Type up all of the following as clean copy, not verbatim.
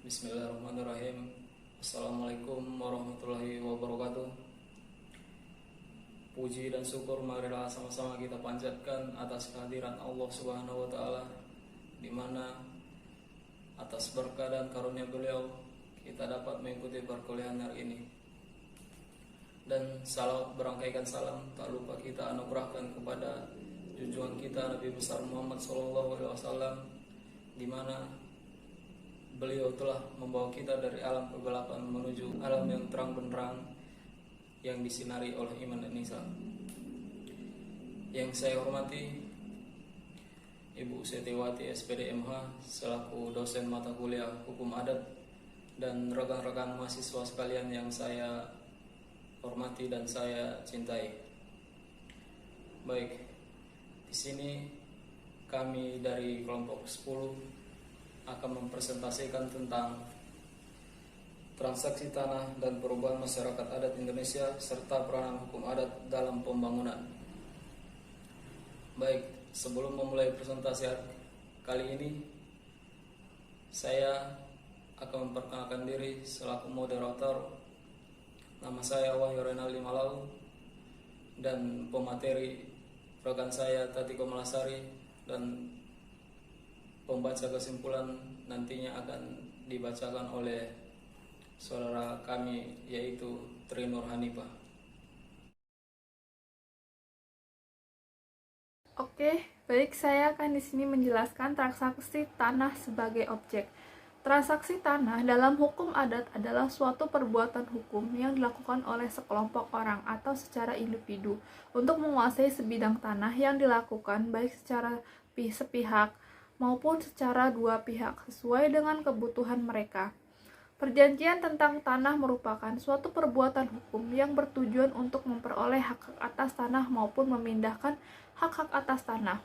Bismillahirrahmanirrahim. Assalamualaikum warahmatullahi wabarakatuh. Puji dan syukur marilah sama-sama kita panjatkan atas kehadiran Allah Subhanahu wa taala, di mana atas berkah dan karunia beliau kita dapat mengikuti perkuliahan hari ini. Dan salawat berangkaikan salam tak lupa kita anugerahkan kepada junjungan kita Nabi besar Muhammad SAW, di mana beliau telah membawa kita dari alam kegelapan menuju alam yang terang benderang yang disinari oleh iman dan ihsan. Yang saya hormati Ibu Setiwati SPD MH selaku dosen mata kuliah Hukum Adat, dan rekan-rekan mahasiswa sekalian yang saya hormati dan saya cintai. Baik, di sini kami dari kelompok 10 akan mempresentasikan tentang transaksi tanah dan perubahan masyarakat adat Indonesia serta peranan hukum adat dalam pembangunan. Baik, sebelum memulai presentasi kali ini, saya akan memperkenalkan diri selaku moderator. Nama saya Wahyu Renaldi Malau, dan pemateri rekan saya Tatiko Malasari, dan pembaca kesimpulan nantinya akan dibacakan oleh saudara kami yaitu Tri Nur Hanifah. Oke, baik, saya akan di sini menjelaskan transaksi tanah sebagai objek. Transaksi tanah dalam hukum adat adalah suatu perbuatan hukum yang dilakukan oleh sekelompok orang atau secara individu untuk menguasai sebidang tanah yang dilakukan baik secara sepihak maupun secara dua pihak sesuai dengan kebutuhan mereka. Perjanjian tentang tanah merupakan suatu perbuatan hukum yang bertujuan untuk memperoleh hak-hak atas tanah maupun memindahkan hak-hak atas tanah.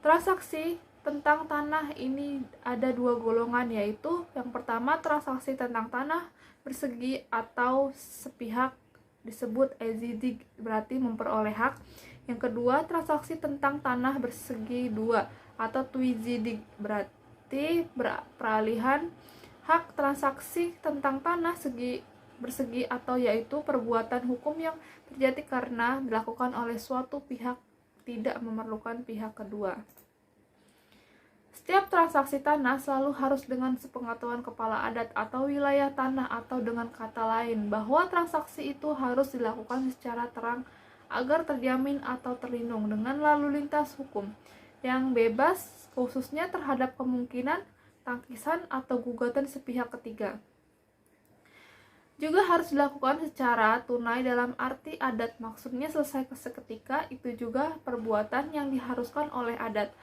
Transaksi tentang tanah ini ada dua golongan, yaitu yang pertama transaksi tentang tanah bersegi atau sepihak disebut ezidig, berarti memperoleh hak. Yang kedua transaksi tentang tanah bersegi dua atau twizidig, berarti peralihan hak. Transaksi tentang tanah bersegi atau yaitu perbuatan hukum yang terjadi karena dilakukan oleh suatu pihak tidak memerlukan pihak kedua. Setiap transaksi tanah selalu harus dengan sepengetahuan kepala adat atau wilayah tanah, atau dengan kata lain bahwa transaksi itu harus dilakukan secara terang agar terjamin atau terlindung dengan lalu lintas hukum yang bebas, khususnya terhadap kemungkinan tangkisan atau gugatan sepihak ketiga. Juga harus dilakukan secara tunai dalam arti adat, maksudnya selesai seketika. Itu juga perbuatan yang diharuskan oleh adat.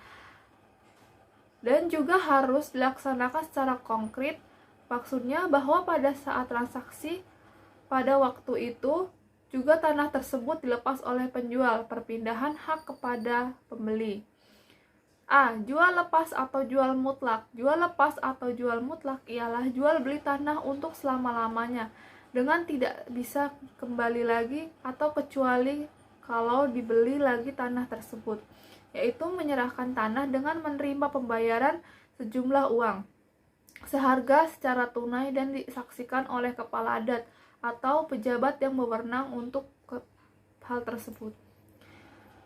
Dan juga harus dilaksanakan secara konkret, maksudnya bahwa pada saat transaksi pada waktu itu juga tanah tersebut dilepas oleh penjual, perpindahan hak kepada pembeli. A. Jual lepas atau jual mutlak. Jual lepas atau jual mutlak ialah jual beli tanah untuk selama-lamanya dengan tidak bisa kembali lagi atau kecuali kalau dibeli lagi tanah tersebut, yaitu menyerahkan tanah dengan menerima pembayaran sejumlah uang seharga secara tunai dan disaksikan oleh kepala adat atau pejabat yang berwenang untuk hal tersebut.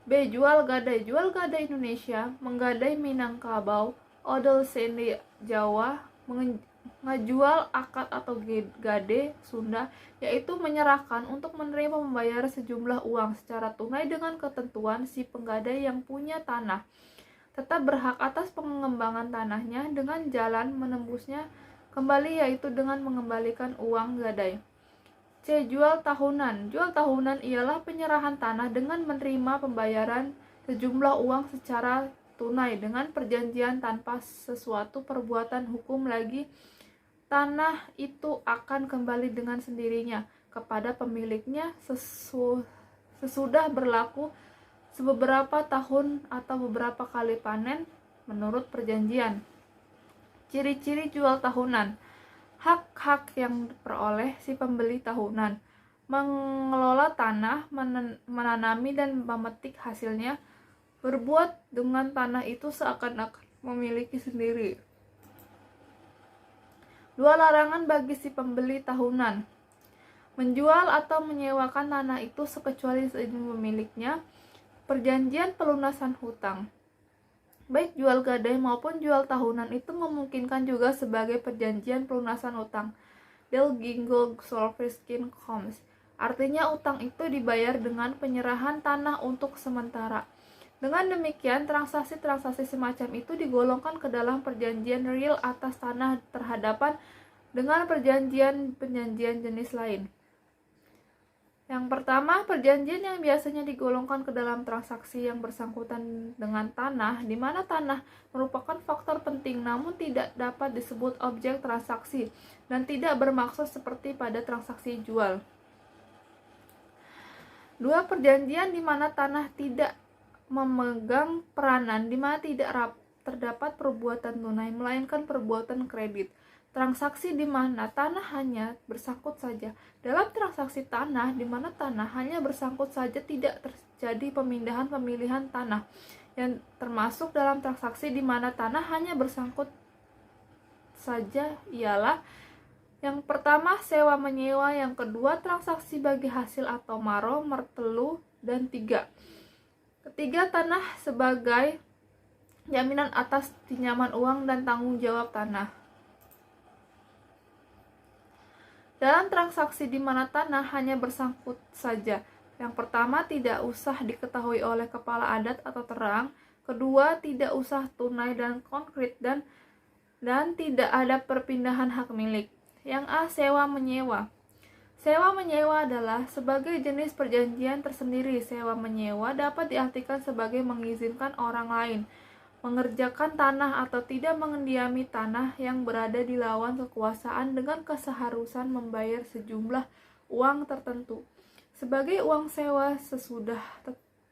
B. Jual gadai. Jual gadai Indonesia, menggadai Minangkabau, odol Sende Jawa, mengejual akad atau gade Sunda, yaitu menyerahkan untuk menerima membayar sejumlah uang secara tunai dengan ketentuan si penggadai yang punya tanah tetap berhak atas pengembangan tanahnya dengan jalan menembusnya kembali, yaitu dengan mengembalikan uang gadai. C. Jual tahunan. Jual tahunan ialah penyerahan tanah dengan menerima pembayaran sejumlah uang secara tunai dengan perjanjian tanpa sesuatu perbuatan hukum lagi. Tanah itu akan kembali dengan sendirinya kepada pemiliknya sesudah berlaku beberapa tahun atau beberapa kali panen menurut perjanjian. Ciri-ciri jual tahunan. Hak-hak yang diperoleh si pembeli tahunan: mengelola tanah, menanami dan memetik hasilnya, berbuat dengan tanah itu seakan-akan memiliki sendiri. 2 larangan bagi si pembeli tahunan. Menjual atau menyewakan tanah itu kecuali seizin pemiliknya. Perjanjian pelunasan hutang. Baik jual gadai maupun jual tahunan itu memungkinkan juga sebagai perjanjian pelunasan hutang. Del Gingo Solfiskin Comes. Artinya utang itu dibayar dengan penyerahan tanah untuk sementara. Dengan demikian, transaksi-transaksi semacam itu digolongkan ke dalam perjanjian real atas tanah terhadapan dengan perjanjian jenis lain. Yang pertama, perjanjian yang biasanya digolongkan ke dalam transaksi yang bersangkutan dengan tanah, di mana tanah merupakan faktor penting namun tidak dapat disebut objek transaksi dan tidak bermaksud seperti pada transaksi jual. 2. Perjanjian di mana tanah tidak memegang peranan, di mana tidak terdapat perbuatan tunai melainkan perbuatan kredit. Transaksi di mana tanah hanya bersangkut saja. Dalam transaksi tanah di mana tanah hanya bersangkut saja tidak terjadi pemindahan pemilihan tanah. Yang termasuk dalam transaksi di mana tanah hanya bersangkut saja ialah yang pertama sewa menyewa, yang kedua transaksi bagi hasil atau maro, mertelu, dan ketiga tanah sebagai jaminan atas pinjaman uang dan tanggung jawab tanah. Dalam transaksi di mana tanah hanya bersangkut saja, yang pertama tidak usah diketahui oleh kepala adat atau terang, kedua tidak usah tunai dan konkret, dan tidak ada perpindahan hak milik. Yang A. Sewa menyewa. Sewa menyewa adalah sebagai jenis perjanjian tersendiri. Sewa menyewa dapat diartikan sebagai mengizinkan orang lain mengerjakan tanah atau tidak mendiami tanah yang berada di lawan kekuasaan dengan keseharusan membayar sejumlah uang tertentu sebagai uang sewa sesudah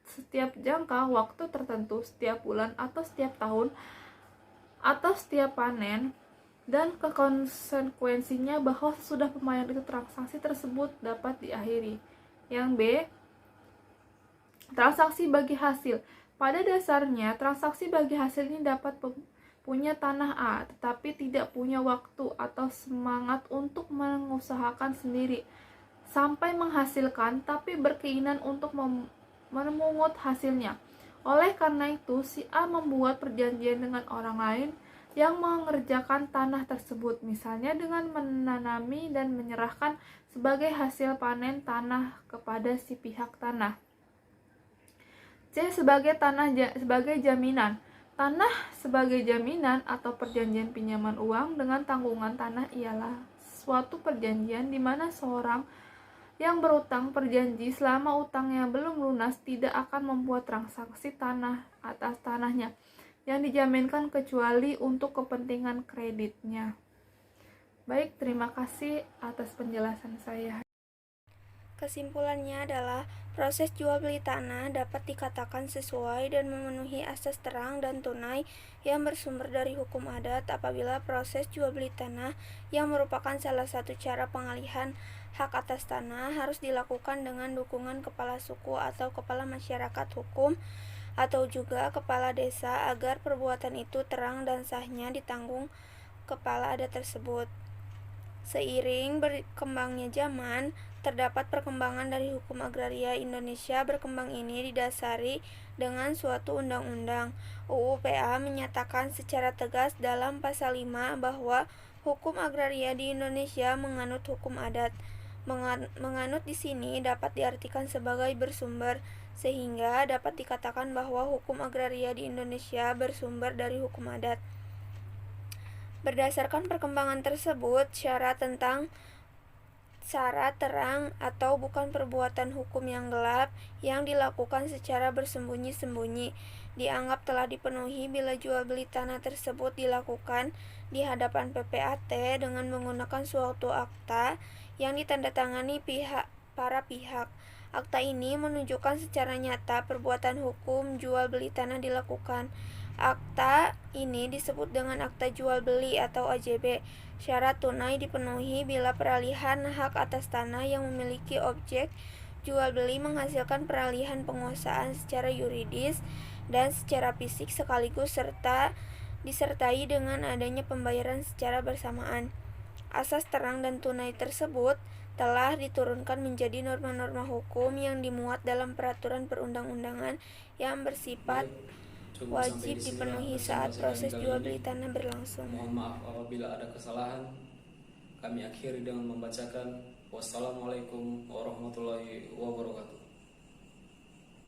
setiap jangka waktu tertentu, setiap bulan atau setiap tahun atau setiap panen, dan konsekuensinya bahwa sesudah pembayaran itu transaksi tersebut dapat diakhiri. Yang B. Transaksi bagi hasil. Pada dasarnya, transaksi bagi hasil ini dapat punya tanah A, tetapi tidak punya waktu atau semangat untuk mengusahakan sendiri sampai menghasilkan, tapi berkeinginan untuk memungut hasilnya. Oleh karena itu, si A membuat perjanjian dengan orang lain yang mengerjakan tanah tersebut, misalnya dengan menanami dan menyerahkan sebagai hasil panen tanah kepada si pihak tanah. C. Sebagai jaminan. Tanah sebagai jaminan atau perjanjian pinjaman uang dengan tanggungan tanah ialah suatu perjanjian di mana seorang yang berutang berjanji selama utangnya belum lunas tidak akan membuat transaksi tanah atas tanahnya yang dijaminkan kecuali untuk kepentingan kreditnya. Baik, terima kasih atas penjelasan saya. Kesimpulannya adalah proses jual beli tanah dapat dikatakan sesuai dan memenuhi asas terang dan tunai yang bersumber dari hukum adat apabila proses jual beli tanah yang merupakan salah satu cara pengalihan hak atas tanah harus dilakukan dengan dukungan kepala suku atau kepala masyarakat hukum atau juga kepala desa agar perbuatan itu terang dan sahnya ditanggung kepala adat tersebut. Seiring berkembangnya zaman, terdapat perkembangan dari hukum agraria Indonesia. Berkembang ini didasari dengan suatu undang-undang. UU PA menyatakan secara tegas dalam pasal 5 bahwa hukum agraria di Indonesia menganut hukum adat. Menganut di sini dapat diartikan sebagai bersumber, sehingga dapat dikatakan bahwa hukum agraria di Indonesia bersumber dari hukum adat. Berdasarkan perkembangan tersebut, syarat terang atau bukan perbuatan hukum yang gelap yang dilakukan secara bersembunyi-sembunyi dianggap telah dipenuhi bila jual beli tanah tersebut dilakukan di hadapan PPAT dengan menggunakan suatu akta yang ditandatangani para pihak. Akta ini menunjukkan secara nyata perbuatan hukum jual beli tanah dilakukan. Akta ini disebut dengan akta jual beli atau AJB. Syarat tunai dipenuhi bila peralihan hak atas tanah yang memiliki objek jual beli menghasilkan peralihan penguasaan secara yuridis dan secara fisik sekaligus serta disertai dengan adanya pembayaran secara bersamaan. Asas terang dan tunai tersebut telah diturunkan menjadi norma-norma hukum yang dimuat dalam peraturan perundang-undangan yang bersifat Cukup sampai wajib di sinilah dipenuhi presentasi saat kami proses kali jual ini. beli tanah berlangsung. Mohon maaf apabila ada kesalahan. Kami akhiri dengan membacakan wassalamualaikum warahmatullahi wabarakatuh.